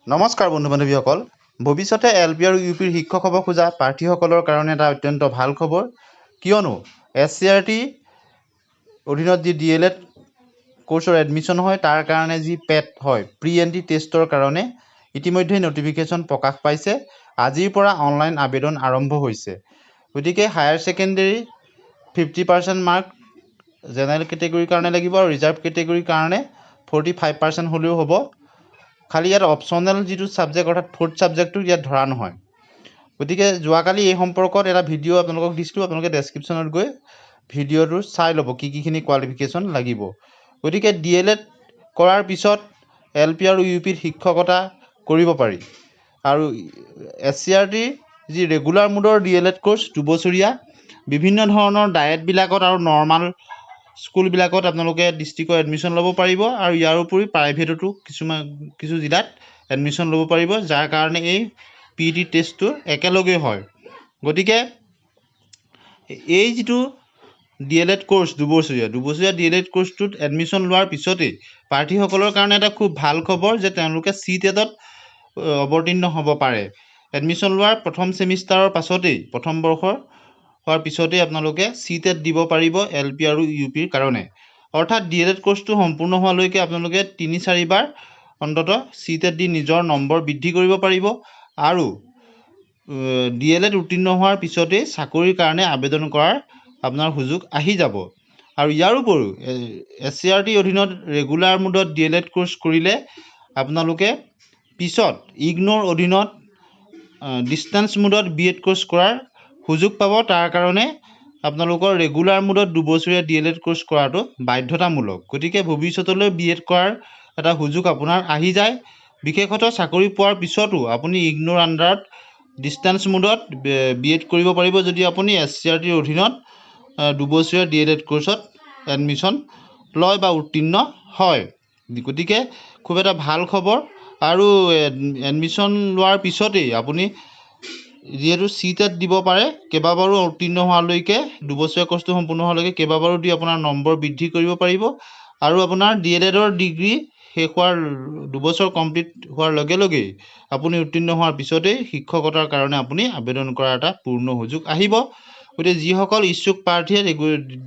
নমস্কাৰ বন্ধু বান্ধৱীসকল ভৱিষ্যতে এলপি আৰু ইউপিৰ শিক্ষক হ'ব খোজা প্ৰাৰ্থীসকলৰ কাৰণে এটা অত্যন্ত ভাল খবৰ কিয়নো এছচিআৰটি অধীনত যি ডিএলএড কোৰ্চৰ এডমিশ্যন হয় তাৰ কাৰণে যি পেট হয় প্ৰি এণ্ট্ৰি টেষ্টৰ কাৰণে ইতিমধ্যে নটিফিকেশ্যন প্ৰকাশ পাইছে আজিৰ পৰা অনলাইন আবেদন আৰম্ভ হৈছে গতিকে হায়াৰ ছেকেণ্ডেৰী 50% মাৰ্ক জেনেৰেল কেটেগৰীৰ কাৰণে লাগিব আৰু ৰিজাৰ্ভ কেটেগৰীৰ কাৰণে 45% হ'লেও হ'ব খালি ইয়াত অপশ্যনেল যিটো ছাবজেক্ট অৰ্থাৎ ফ'ৰ্থ ছাবজেক্টটো ইয়াত ধৰা নহয় গতিকে যোৱাকালি এই সম্পৰ্কত এটা ভিডিঅ' আপোনালোকক দিছিলোঁ আপোনালোকে ডেছক্ৰিপশ্যনত গৈ ভিডিঅ'টো চাই ল'ব কি কোৱালিফিকেশ্যন লাগিব গতিকে ডিএলএড কৰাৰ পিছত এলপি আৰু ইউপিত শিক্ষকতা কৰিব পাৰি আৰু এছচিআৰটিৰ যি ৰেগুলাৰ মোডৰ ডিএলএড কোৰ্চ 2 বছৰীয়া বিভিন্ন ধৰণৰ ডায়েটবিলাকত আৰু নৰ্মাল স্কুলবিলাকত আপোনালোকে ডিষ্ট্ৰিক্টৰ এডমিশ্যন ল'ব পাৰিব আৰু ইয়াৰ উপৰি প্ৰাইভেটতো কিছু জিলাত এডমিশ্যন ল'ব পাৰিব যাৰ কাৰণে এই পিইটি টেষ্টটো একেলগে হয় গতিকে এই যিটো ডিএলএড কোৰ্চ 2 বছৰীয়া ডিএলএড কোৰ্চটোত এডমিশ্যন লোৱাৰ পিছতেই প্ৰাৰ্থীসকলৰ কাৰণে এটা খুব ভাল খবৰ যে তেওঁলোকে চিটেটত অৱতীৰ্ণ হ'ব পাৰে এডমিশ্যন লোৱাৰ প্ৰথম ছেমিষ্টাৰৰ পাছতেই প্ৰথম বৰ্ষৰ হোৱাৰ পিছতেই আপোনালোকে চিটেট দিব পাৰিব এলপি আৰু ইউপিৰ কাৰণে অৰ্থাৎ ডিএলএড কোৰ্চটো সম্পূৰ্ণ হোৱালৈকে আপোনালোকে 3-4 বাৰ অন্ততঃ চিটেট দি নিজৰ নম্বৰ বৃদ্ধি কৰিব পাৰিব আৰু ডিএলএড উত্তীৰ্ণ হোৱাৰ পিছতেই চাকৰিৰ কাৰণে আবেদন কৰাৰ আপোনাৰ সুযোগ আহি যাব আৰু ইয়াৰ উপৰিও এছচিআৰটি অধীনত ৰেগুলাৰ মোডত ডিএলএড কোৰ্চ কৰিলে আপোনালোকে পিছত ইগনৰ অধীনত ডিষ্টেঞ্চ মোডত বিএড কোৰ্চ কৰাৰ সুযোগ পাব তাৰ কাৰণে আপোনালোকৰ ৰেগুলাৰ মোডত 2 বছৰীয়া ডিএলএড কোৰ্চ কৰাটো বাধ্যতামূলক গতিকে ভৱিষ্যতলৈ বিএড কৰাৰ এটা সুযোগ আপোনাৰ আহি যায় বিশেষতঃ চাকৰি পোৱাৰ পিছতো আপুনি ইগনৰ আণ্ডাৰত ডিষ্টেঞ্চ মোডত বিএড কৰিব পাৰিব যদি আপুনি এছচিআৰটিৰ অধীনত 2 বছৰীয়া ডিএলএড কোৰ্চত এডমিশ্যন লয় বা উত্তীৰ্ণ হয় গতিকে খুব এটা ভাল খবৰ আৰু এডমিশ্যন লোৱাৰ পিছতেই আপুনি যিহেতু চিটেট দিব পাৰে কেইবাবাৰো উত্তীৰ্ণ হোৱালৈকে 2 বছৰীয়া কোৰ্চটো সম্পূৰ্ণ হোৱালৈকে কেইবাবাৰো দি আপোনাৰ নম্বৰ বৃদ্ধি কৰিব পাৰিব আৰু আপোনাৰ ডিএলএডৰ ডিগ্ৰী শেষ হোৱাৰ 2 বছৰ কমপ্লিট হোৱাৰ লগে লগেই আপুনি উত্তীৰ্ণ হোৱাৰ পিছতেই শিক্ষকতাৰ কাৰণে আপুনি আবেদন কৰাৰ এটা পূৰ্ণ সুযোগ আহিব গতিকে যিসকল ইচ্ছুক প্ৰাৰ্থীয়ে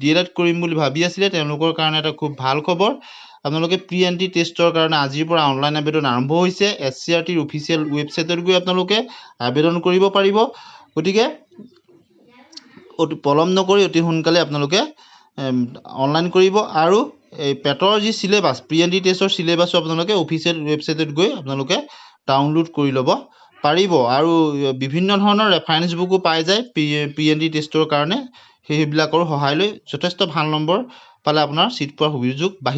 ডিএলএড কৰিম বুলি ভাবি আছিলে তেওঁলোকৰ কাৰণে এটা খুব ভাল খবৰ আপোনালোকে প্ৰি এণ্ট্ৰি টেষ্টৰ কাৰণে আজিৰ পৰা অনলাইন আবেদন আৰম্ভ হৈছে এছচিআৰটিৰ অফিচিয়েল ৱেবছাইটত গৈ আপোনালোকে আবেদন কৰিব পাৰিব গতিকে পলম নকৰি অতি সোনকালে আপোনালোকে অনলাইন কৰিব আৰু এই পেটৰ যি চিলেবাছ প্ৰি এণ্ট্ৰি টেষ্টৰ চিলেবাছো আপোনালোকে অফিচিয়েল ৱেবছাইটত গৈ আপোনালোকে ডাউনলোড কৰি ল'ব পাৰিব আৰু বিভিন্ন ধৰণৰ ৰেফাৰেঞ্চ বুকো পাই যায় প্ৰি এণ্ট্ৰি টেষ্টৰ কাৰণে সেইবিলাকৰ সহায় লৈ যথেষ্ট ভাল নম্বৰ পালে আপোনাৰ চিট পোৱাৰ সুযোগ বাঢ়ি